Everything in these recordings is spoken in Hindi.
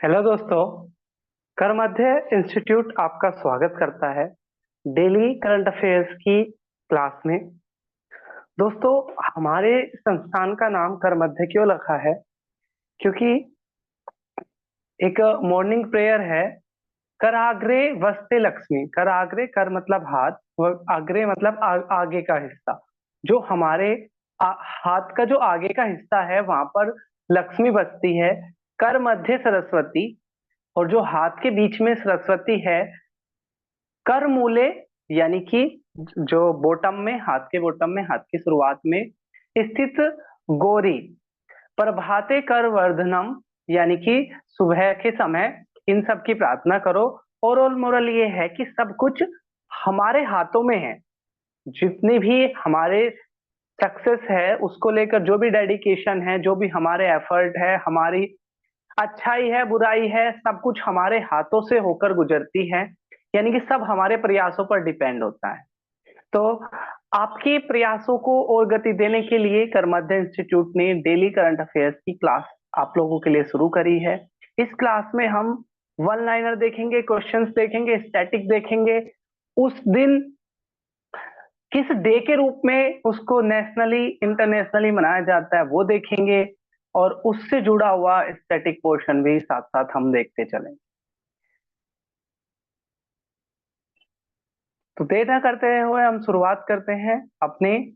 हेलो दोस्तों। कर मध्य इंस्टीट्यूट आपका स्वागत करता है डेली करंट अफेयर्स की क्लास में। दोस्तों, हमारे संस्थान का नाम कर मध्य क्यों रखा है? क्योंकि एक मॉर्निंग प्रेयर है। कर आग्रे वस्ते लक्ष्मी। कर आग्रे, कर मतलब हाथ, आग्रे मतलब आगे का हिस्सा। जो हमारे हाथ का जो आगे का हिस्सा है वहां पर लक्ष्मी बसती है। कर मध्य सरस्वती। और जो हाथ के बीच में सरस्वती है, कर मूले, यानी कि जो बॉटम में, हाथ के बॉटम में, हाथ की शुरुआत में स्थित गौरी। प्रभाते कर वर्धनम, यानी कि सुबह के समय इन सब की प्रार्थना करो। ओवरऑल मोरल ये है कि सब कुछ हमारे हाथों में है। जितनी भी हमारे सक्सेस है उसको लेकर जो भी डेडिकेशन है, जो भी हमारे एफर्ट है, हमारी अच्छाई है, बुराई है, सब कुछ हमारे हाथों से होकर गुजरती है। यानी कि सब हमारे प्रयासों पर डिपेंड होता है। तो आपके प्रयासों को और गति देने के लिए करमध्य इंस्टीट्यूट ने डेली करंट अफेयर्स की क्लास आप लोगों के लिए शुरू करी है। इस क्लास में हम वन लाइनर देखेंगे, क्वेश्चंस देखेंगे, स्टैटिक देखेंगे। उस दिन किस डे के रूप में उसको नेशनली इंटरनेशनली मनाया जाता है वो देखेंगे। और उससे जुड़ा हुआ स्टैटिक पोर्शन भी साथ साथ हम देखते चलेंगे। तो देर ना करते हुए हम शुरुआत करते हैं अपने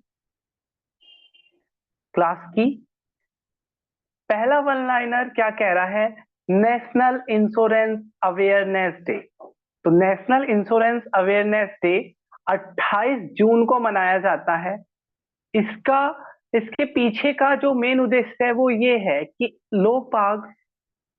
क्लास की। पहला वन लाइनर क्या कह रहा है? National insurance awareness day. तो नेशनल इंश्योरेंस अवेयरनेस डे 28 जून को मनाया जाता है। इसका इसके पीछे का जो मेन उद्देश्य है वो ये है कि लोग बाग,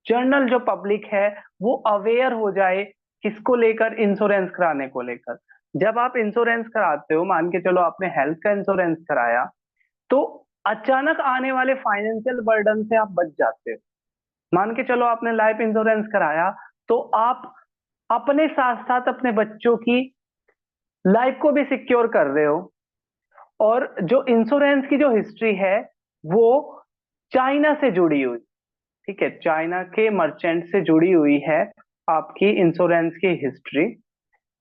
जनरल जो पब्लिक है, वो अवेयर हो जाए किसको लेकर, इंश्योरेंस कराने को लेकर। जब आप इंश्योरेंस कराते हो, मान के चलो आपने हेल्थ का इंश्योरेंस कराया, तो अचानक आने वाले फाइनेंशियल बर्डन से आप बच जाते हो। मान के चलो आपने लाइफ इंश्योरेंस कराया, तो आप अपने साथ साथ अपने बच्चों की लाइफ को भी सिक्योर कर रहे हो। और जो इंश्योरेंस की जो हिस्ट्री है वो चाइना से जुड़ी हुई, ठीक है, चाइना के मर्चेंट से जुड़ी हुई है आपकी इंश्योरेंस की हिस्ट्री।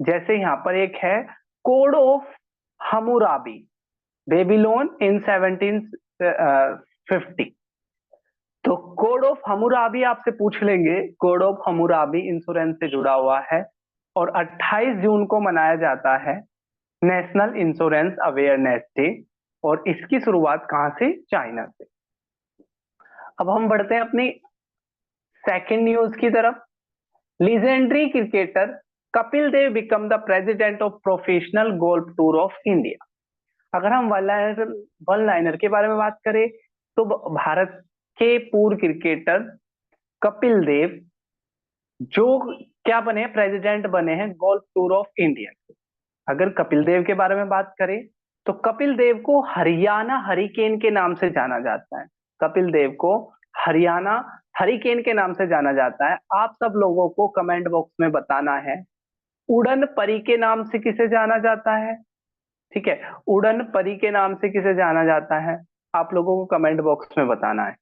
जैसे यहाँ पर एक है कोड ऑफ हमूराबी, बेबीलोन इन 1750। तो कोड ऑफ हमुराबी आपसे पूछ लेंगे, कोड ऑफ हमुराबी इंश्योरेंस से जुड़ा हुआ है। और 28 जून को मनाया जाता है नेशनल इंश्योरेंस अवेयरनेस डे। और इसकी शुरुआत कहाँ से? चाइना से। अब हम बढ़ते हैं अपनी सेकंड न्यूज की तरफ। Legendary cricketer Kapil Dev become the president of professional golf tour of India. अगर हम वन लाइनर के बारे में बात करें, तो भारत के पूर्व क्रिकेटर कपिल देव जो क्या बने हैं, प्रेसिडेंट बने हैं गोल्फ टूर ऑफ इंडिया के। अगर कपिल देव के बारे में बात करें, तो कपिल देव को हरियाणा हरिकेन के नाम से जाना जाता है। कपिल देव को हरियाणा हरिकेन के नाम से जाना जाता है। आप सब लोगों को कमेंट बॉक्स में बताना है उड़न परी के नाम से किसे जाना जाता है। ठीक है, उड़न परी के नाम से किसे जाना जाता है, आप लोगों को कमेंट बॉक्स में बताना है।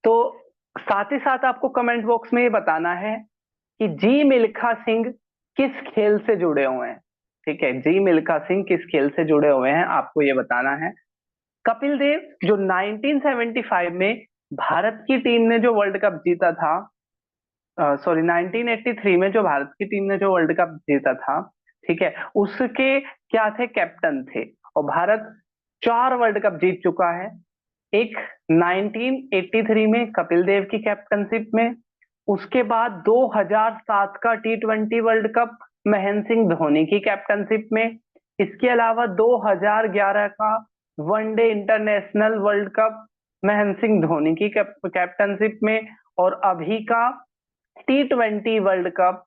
तो साथ ही साथ आपको कमेंट बॉक्स में ये बताना है कि जी मिल्खा सिंह किस खेल से जुड़े हुए हैं। ठीक है, जी मिल्खा सिंह किस खेल से जुड़े हुए हैं आपको ये बताना है। कपिल देव जो 1975 में भारत की टीम ने जो वर्ल्ड कप जीता था, सॉरी 1983 में जो भारत की टीम ने जो वर्ल्ड कप जीता था, ठीक है, उसके क्या थे? कैप्टन थे। और भारत 4 वर्ल्ड कप जीत चुका है। एक 1983 में कपिल देव की कैप्टनशिप में, उसके बाद 2007 का T20 world cup Mahendra Singh Dhoni की कैप्टनशिप में, इसके अलावा 2011 का one day international world cup Mahendra Singh Dhoni की कैप्टनशिप में, और अभी का T20 वर्ल्ड कप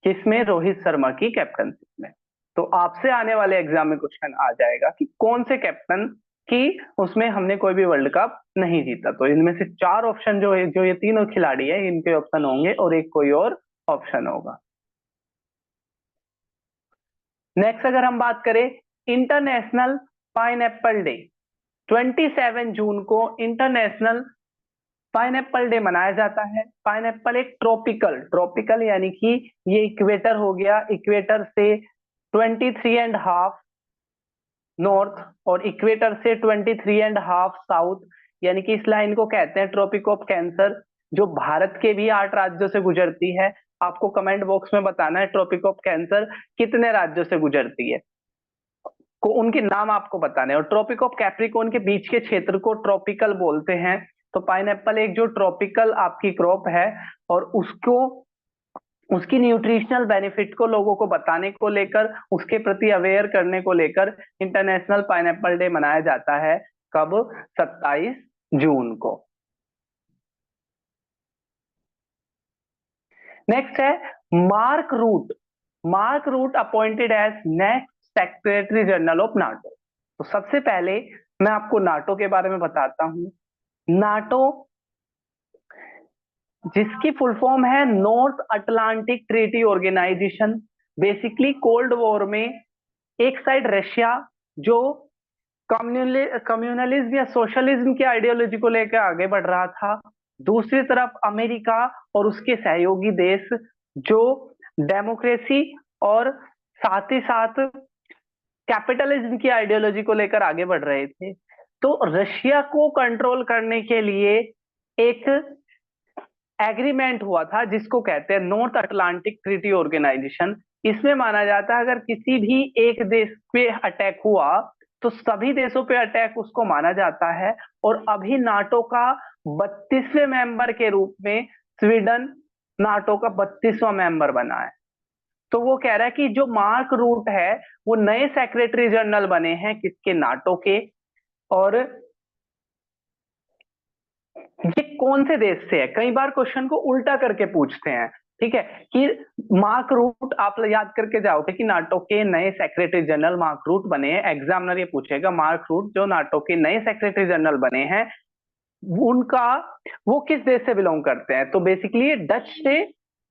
किसमें? रोहित शर्मा की कैप्टनशिप में। तो आपसे आने वाले एग्जाम में क्वेश्चन आ जाएगा कि कौन से कैप्टन की उसमें हमने कोई भी वर्ल्ड कप नहीं जीता। तो इनमें से 4 ऑप्शन जो है, जो ये तीनों खिलाड़ी है, इनके ऑप्शन होंगे और एक कोई और ऑप्शन होगा। नेक्स्ट अगर हम बात करें, इंटरनेशनल पाइनएप्पल डे। 27 जून को इंटरनेशनल पाइनएप्पल डे मनाया जाता है। पाइनएप्पल एक ट्रॉपिकल, ट्रॉपिकल यानी कि ये इक्वेटर हो गया, इक्वेटर से 23.5 नॉर्थ और इक्वेटर से 23.5 साउथ, यानी कि इस लाइन को कहते हैं ट्रॉपिक ऑफ कैंसर, जो भारत के भी 8 राज्यों से गुजरती है। आपको कमेंट बॉक्स में बताना है ट्रॉपिक ऑफ कैंसर कितने राज्यों से गुजरती है, को उनके नाम आपको बताने हैं। और ट्रॉपिक ऑफ कैप्रिकॉर्न के बीच के क्षेत्र को ट्रॉपिकल बोलते हैं। तो पाइनएप्पल एक जो ट्रॉपिकल आपकी क्रॉप है, और उसको उसकी न्यूट्रिशनल बेनिफिट को लोगों को बताने को लेकर, उसके प्रति अवेयर करने को लेकर इंटरनेशनल पाइनएप्पल डे मनाया जाता है। कब? 27 जून को। नेक्स्ट है Mark Rutte. Mark Rutte appointed as next secretary general of NATO. तो सबसे पहले मैं आपको नाटो के बारे में बताता हूं। नाटो, जिसकी फुल फॉर्म है North Atlantic Treaty Organization, basically cold war में एक साइड रशिया जो कम्युनलिज्म या सोशलिज्म की आइडियोलॉजी को लेकर आगे बढ़ रहा था, दूसरी तरफ अमेरिका और उसके सहयोगी देश जो डेमोक्रेसी और साथ ही साथ कैपिटलिज्म की आइडियोलॉजी को लेकर आगे बढ़ रहे थे। तो रशिया को कंट्रोल करने के लिए एक एग्रीमेंट हुआ था जिसको कहते हैं नॉर्थ अटलांटिक ट्रीटी ऑर्गेनाइजेशन। इसमें माना जाता है अगर किसी भी एक देश पे अटैक हुआ तो सभी देशों पे अटैक उसको माना जाता है। और अभी नाटो का 32वें मेंबर के रूप में स्वीडन नाटो का 32वां मेंबर बना है। तो वो कह रहा है कि जो मार्क रूट है वो नए सेक्रेटरी जनरल बने हैं किसके? नाटो के। और ये कौन से देश से है? कई बार क्वेश्चन को उल्टा करके पूछते हैं, ठीक है, कि मार्क रूट, आप याद करके जाओगे कि नाटो के नए सेक्रेटरी जनरल मार्क रूट बने हैं। एग्जामिनर ये पूछेगा मार्क रूट जो नाटो के नए सेक्रेटरी जनरल बने हैं उनका वो किस देश से बिलोंग करते हैं? तो बेसिकली डच से,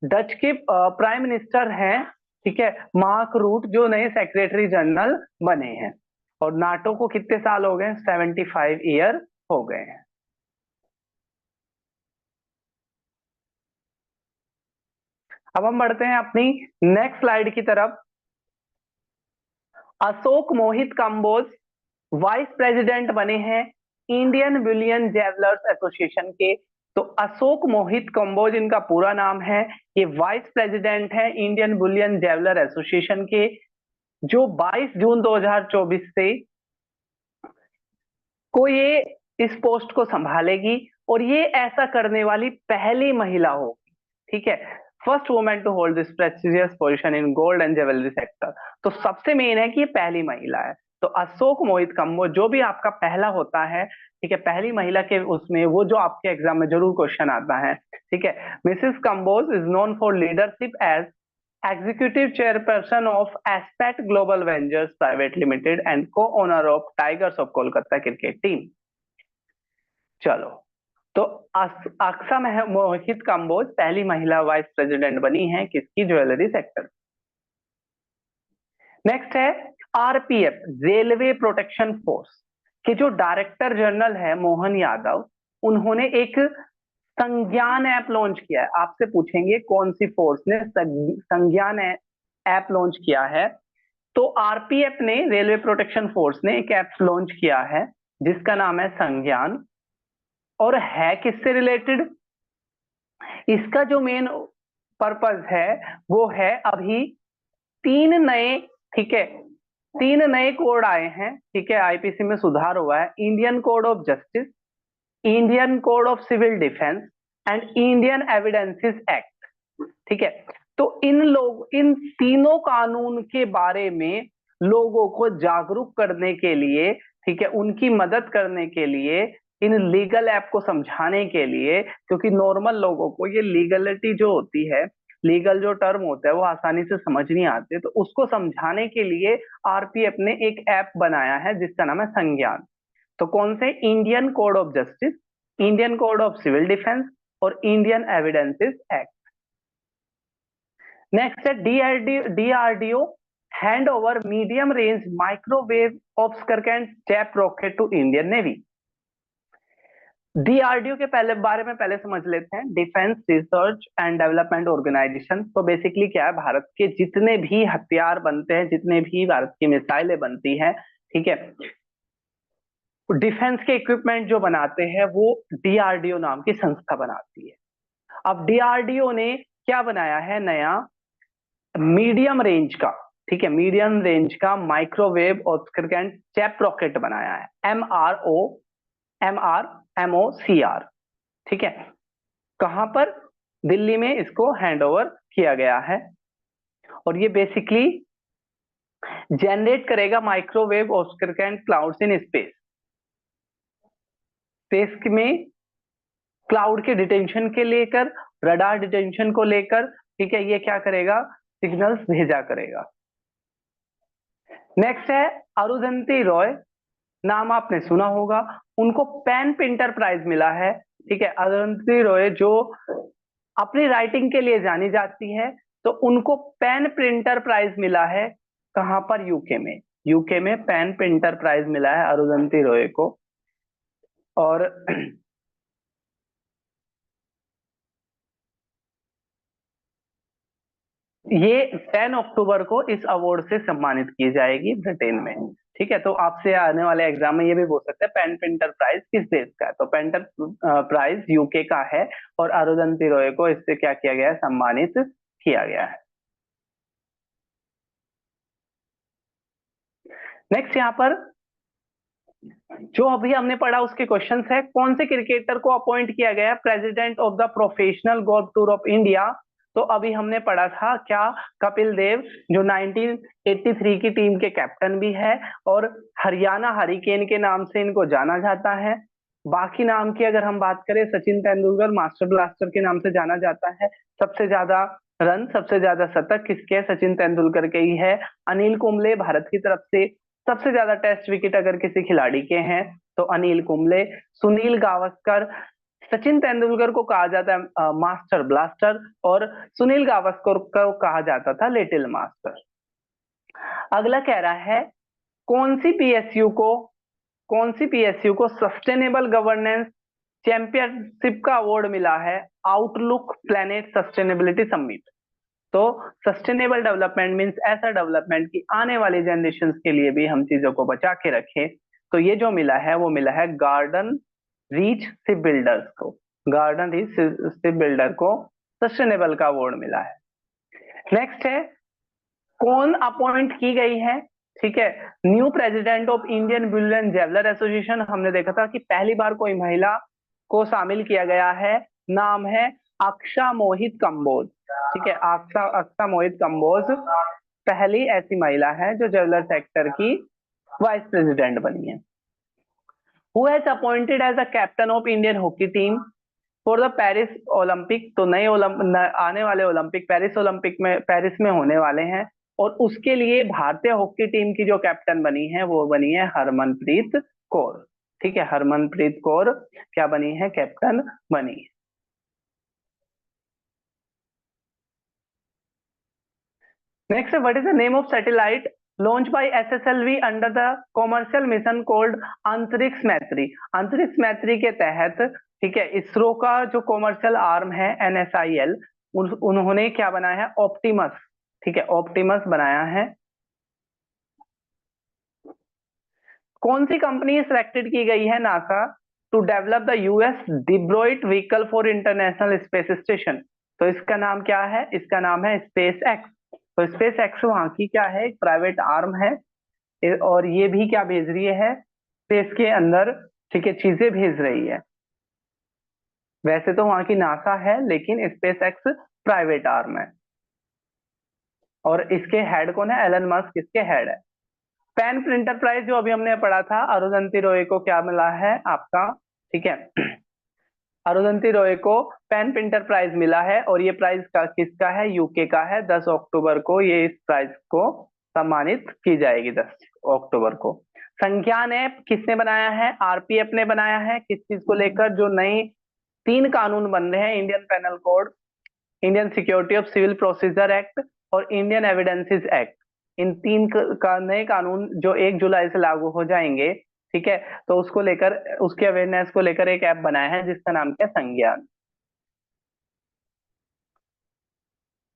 डच के प्राइम मिनिस्टर हैं, ठीक है, मार्क रूट जो नए सेक्रेटरी जनरल बने हैं। और नाटो को कितने साल हो गए? 75 ईयर हो गए हैं। अब हम बढ़ते हैं अपनी नेक्स्ट स्लाइड की तरफ। अशोक मोहित कंबोज वाइस प्रेसिडेंट बने हैं इंडियन बुलियन जेवलर्स एसोसिएशन के। तो अशोक मोहित कंबोज इनका पूरा नाम है। ये वाइस प्रेसिडेंट है इंडियन बुलियन जेवलर एसोसिएशन के, जो 22 जून 2024 से को ये इस पोस्ट को संभालेगी। और ये ऐसा करने वाली पहली महिला होगी, ठीक है, first women to hold this prestigious position in gold and jewellery sector. तो सबसे मेन है कि ये पहली महिला है। तो अशोक मोहित कंबोज जो भी आपका पहला होता है, ठीक है, पहली महिला के उसमें वो जो आपके एग्जाम में जरूर क्वेश्चन आता है, ठीक है। Mrs Kamboj is known for leadership as executive chairperson of aspect global ventures private limited and co owner of tigers of Kolkata cricket team. चलो, तो अक्सा मोहित कंबोज पहली महिला वाइस प्रेसिडेंट बनी है किसकी? Jewellery sector. नेक्स्ट है आरपीएफ, रेलवे प्रोटेक्शन फोर्स के जो डायरेक्टर जनरल है मोहन यादव, उन्होंने एक संज्ञान ऐप लॉन्च किया है। आपसे पूछेंगे कौन सी फोर्स ने संज्ञान ऐप लॉन्च किया है? तो आरपीएफ ने, रेलवे प्रोटेक्शन फोर्स ने एक ऐप लॉन्च किया है जिसका नाम है संज्ञान। और है किससे रिलेटेड? इसका जो मेन पर्पज है वो है अभी 3 नए, ठीक है, 3 नए कोड आए हैं, ठीक है, आईपीसी में सुधार हुआ है। Indian code of justice, Indian code of civil defence and Indian evidences act, ठीक है। तो इन तीनों कानून के बारे में लोगों को जागरूक करने के लिए, ठीक है, उनकी मदद करने के लिए, इन लीगल ऐप को समझाने के लिए, क्योंकि नॉर्मल लोगों को ये लीगलिटी जो होती है, लीगल जो टर्म होता है वो आसानी से समझ नहीं आते, तो उसको समझाने के लिए आरपीएफ ने एक ऐप बनाया है जिसका नाम है संज्ञान। तो कौन से? Indian code of justice, Indian code of civil defence और इंडियन एविडेंसेस एक्ट। नेक्स्ट है DRDO hand over medium range microwave obscurant step rocket to Indian navy. DRDO के पहले बारे में पहले समझ लेते हैं, defence research and development organisation. तो बेसिकली क्या है, भारत के जितने भी हथियार बनते हैं, जितने भी भारत की मिसाइलें बनती हैं, ठीक है, डिफेंस के इक्विपमेंट जो बनाते हैं वो डीआरडीओ नाम की संस्था बनाती है। अब डीआरडीओ ने क्या बनाया है नया, मीडियम रेंज का, ठीक है, मीडियम रेंज का माइक्रोवेव ऑस्कर चैप रॉकेट बनाया है, MROCR, ठीक है। कहां पर, दिल्ली में इसको हैंड ओवर किया गया है। और ये बेसिकली जनरेट करेगा microwave Oscar clouds in space. Space में क्लाउड के डिटेंशन के लेकर, रडार डिटेंशन को लेकर, ठीक है, ये क्या करेगा, सिग्नल्स भेजा करेगा। नेक्स्ट है अरुंधति रॉय, नाम आपने सुना होगा, उनको पेन पिंटर प्राइज मिला है, ठीक है। अरुंधति रॉय जो अपनी राइटिंग के लिए जानी जाती है, तो उनको पेन प्रिंटर प्राइज मिला है, कहां पर, यूके में। यूके में पेन प्रिंटर प्राइज मिला है अरुंधति रॉय को। और ये 10 अक्टूबर को इस अवार्ड से सम्मानित की जाएगी ब्रिटेन में, ठीक है। तो आपसे आने वाले एग्जाम में ये भी पूछ सकते हैं पेन प्रिंटर प्राइज किस देश का है, तो पेंटर प्राइज यूके का है, और अरुंधति रॉय को इससे क्या किया गया है, सम्मानित किया गया है। नेक्स्ट यहाँ पर जो अभी हमने पढ़ा उसके क्वेश्चंस है, कौन से क्रिकेटर को अपॉइंट किया गया president of the professional golf tour of India. तो अभी हमने पढ़ा था क्या, कपिल देव, जो 1983 की टीम के कैप्टन भी है, और हरियाणा हरिकेन के नाम से इनको जाना जाता है। बाकी नाम की अगर हम बात करें, सचिन तेंदुलकर मास्टर ब्लास्टर के नाम से जाना जाता है। सबसे ज्यादा रन, सबसे ज्यादा शतक किसके, सचिन तेंदुलकर के ही है। अनिल कुंबले भारत की तरफ से सबसे ज्यादा टेस्ट विकेट अगर किसी खिलाड़ी के हैं तो अनिल कुंबले। सुनील गावस्कर, सचिन तेंदुलकर को कहा जाता है मास्टर ब्लास्टर, और सुनील गावस्कर को कहा जाता था लिटिल मास्टर। अगला कह रहा है कौन सी पीएसयू को कौन सी पीएसयू को सस्टेनेबल गवर्नेंस चैंपियनशिप का अवार्ड मिला है, आउटलुक प्लेनेट सस्टेनेबिलिटी समिट। तो सस्टेनेबल डेवलपमेंट मीन्स ऐसा डेवलपमेंट कि आने वाली जनरेशन के लिए भी हम चीजों को बचा के रखें। तो ये जो मिला है वो मिला है गार्डन रीच शिप बिल्डर्स को, गार्डन रीच शिप बिल्डर को सस्टेनेबल का अवार्ड मिला है। नेक्स्ट है कौन अपॉइंट की गई है, ठीक है, new president of Indian bull and jeweller association. हमने देखा था कि पहली बार कोई महिला को शामिल किया गया है, नाम है अक्षा मोहित कंबोज, ठीक है। अक्षा अक्षा मोहित कंबोज पहली ऐसी महिला है जो ज्वेलर सेक्टर की वाइस प्रेसिडेंट बनी है। Who has appointed as a captain of Indian hockey team for the Paris Olympic. तो नए आने वाले ओलंपिक पेरिस में होने वाले हैं, और उसके लिए भारतीय हॉकी टीम की जो कैप्टन बनी है वो बनी है हरमनप्रीत कौर, ठीक है। हरमनप्रीत कौर क्या बनी है, कैप्टन बनी है। Next, what is the name of satellite launch by SSLV under the commercial mission called अंतरिक्ष मैत्री। अंतरिक्ष मैत्री के तहत, ठीक है, इसरो का जो कॉमर्शियल आर्म है NSIL, उन्होंने क्या बनाया है, ऑप्टिमस, ठीक है, ऑप्टिमस बनाया है। कौन सी कंपनी सिलेक्टेड की गई है NASA to develop the US deorbit vehicle for international space station. तो इसका नाम क्या है, इसका नाम है स्पेस एक्स। तो स्पेस एक्स वहां की क्या है, एक प्राइवेट आर्म है, और ये भी क्या भेज रही है, स्पेस के अंदर, ठीक है, चीजें भेज रही है। वैसे तो वहां की नासा है, लेकिन स्पेस एक्स प्राइवेट आर्म है। और इसके हेड कौन है, एलन मस्क इसके हेड है। पेन प्रिंटर प्राइज जो अभी हमने पढ़ा था, अरुंधति रॉय को क्या मिला है आपका, ठीक है, अरुंधति रॉय को पेन प्रिंटर प्राइज मिला है, और ये प्राइज का किसका है, यूके का है। 10 अक्टूबर को ये इस प्राइज को सम्मानित की जाएगी, 10 अक्टूबर को। संज्ञान ऐप किसने बनाया है, आरपीएफ ने बनाया है, किस चीज को लेकर, जो नई 3 कानून बन रहे हैं, Indian penal code, Indian security of civil procedure act, और इंडियन एविडेंसेस एक्ट। इन 3 का नए कानून जो 1 जुलाई से लागू हो जाएंगे, ठीक है, तो उसको लेकर, उसके अवेयरनेस को लेकर एक ऐप बनाया है जिसका नाम क्या है, संज्ञान।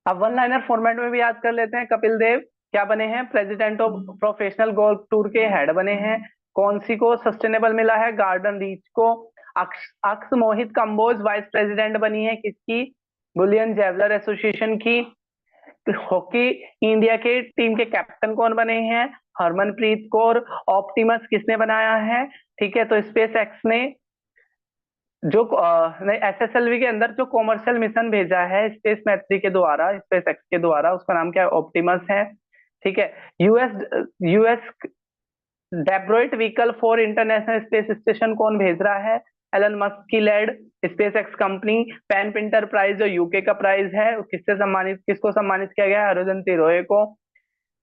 अब वन लाइनर फॉर्मेट में भी याद कर लेते हैं। कपिल देव क्या बने हैं, president of professional golf tour के हेड बने हैं। कौन सी को सस्टेनेबल मिला है, गार्डन रीच को। अक्स मोहित कंबोज वाइस प्रेसिडेंट बनी है किसकी, बुलियन जेवलर एसोसिएशन की। हॉकी इंडिया के टीम के कैप्टन कौन बने हैं, हरमनप्रीत कौर। ऑप्टिमस किसने बनाया है, ठीक है, तो स्पेस एक्स ने जो नहीं, एसएसएलवी के अंदर जो कॉमर्शियल मिशन भेजा है स्पेस मैत्री के द्वारा, स्पेस एक्स के द्वारा, उसका नाम क्या है, ऑप्टिमस है। ठीक है, US US deorbit vehicle for international space station कौन भेज रहा है, एलन मस्क की led space X company. PEN Pinter prize जो यूके का प्राइज है, किससे सम्मानित, किसको सम्मानित किया गया है, अरुंधति रॉय को।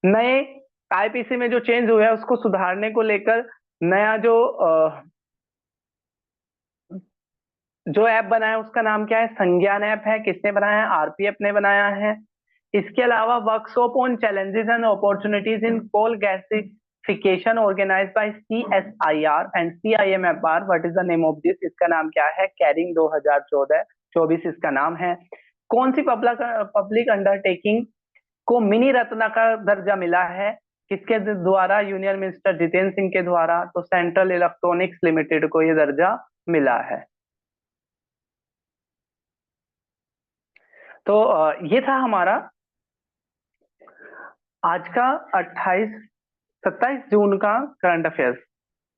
नए आईपीसी में जो चेंज हुआ है उसको सुधारने को लेकर नया जो ऐप बना है उसका नाम क्या है, संज्ञान ऐप है। किसने बनाया है, आरपीएफ ने बनाया है। इसके अलावा workshop on challenges and opportunities in coal gasification organised by CSIR and CIMFR, what is the name of this, इसका नाम क्या है, कैरिंग 2014-24 इसका नाम है। कौन सी पब्लिक अंडरटेकिंग को मिनी रत्न का दर्जा मिला है, किसके द्वारा, यूनियन मिनिस्टर जितेंद्र सिंह के द्वारा, तो सेंट्रल इलेक्ट्रॉनिक्स लिमिटेड को यह दर्जा मिला है। तो ये था हमारा आज का 27 जून का करंट अफेयर्स।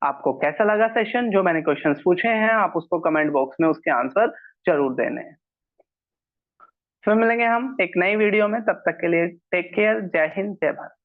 आपको कैसा लगा सेशन, जो मैंने क्वेश्चंस पूछे हैं आप उसको कमेंट बॉक्स में उसके आंसर जरूर देने हैं। फिर मिलेंगे हम एक नई वीडियो में, तब तक के लिए टेक केयर, जय हिंद जय भारत।